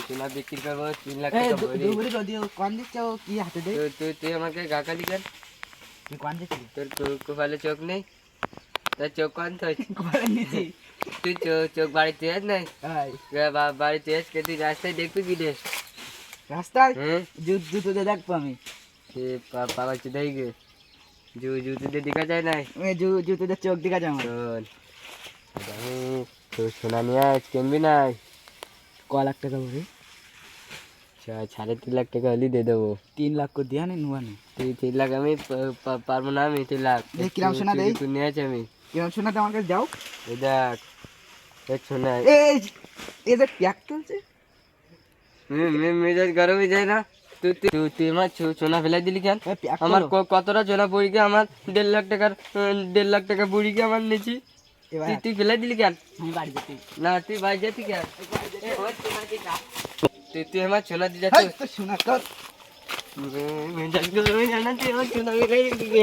চুনা বিক্রি করবো 3 লাখ টাকা ভরি। কি হাতে দে তুই আমাকে গাকালি কর। তুই কোন দিছিস তোর কপালে চোখ নেই? তোর চোখ কোন তুই? কোন নিছি তুই চোখ বাড়িতে আস নাই? ভাই বাড়িতে আস কে তুই রাস্তায় দেখবি কি রে? রাস্তায় হ্যাঁ জুতো দিয়ে দেখবো আমি বাবা চুদাই গে জুতো দিয়ে দেখা যায় নাই? জুতো দিয়ে চোখ দেখা যায় আমার শোন আমি তোর সোনা নিয়ে আস কিনবি নাই? ক লাখ টাকা ভরি 3.5 লাখ টাকা হলেই দিয়ে দেবো। 3 লাখ করে দিয়া নি নুয়া নি তুই 3 লাখ আমি পারবো না, আমি 3 লাখ দেখ কিরাম সোনা দেই তুই নিয়ে আছি আমি। কিরম শোনা তো আমার কাছে যাও এই দেখ দেখ সোনা এই এদের প্যাক চলছে মেজাজ গরম হয়ে যায় না? তুই আমার সোনা ফেলাই দিলি কেন? আমার কতটা সোনা পড়ি গিয়ে আমার 1.5 লাখ টাকা পড়ি গিয়ে আমার নিচি তুই ফেলাই দিলি কেন? আমি বাড়ি যেতে না তুই বাড়ি যেতি কেন? তুই আমার সোনা দিয়ে যাচ্ছিস তো শোনা কর মেজাজ গরম হয়ে যায় না? তুই আমার সোনা ফেলাই দিলি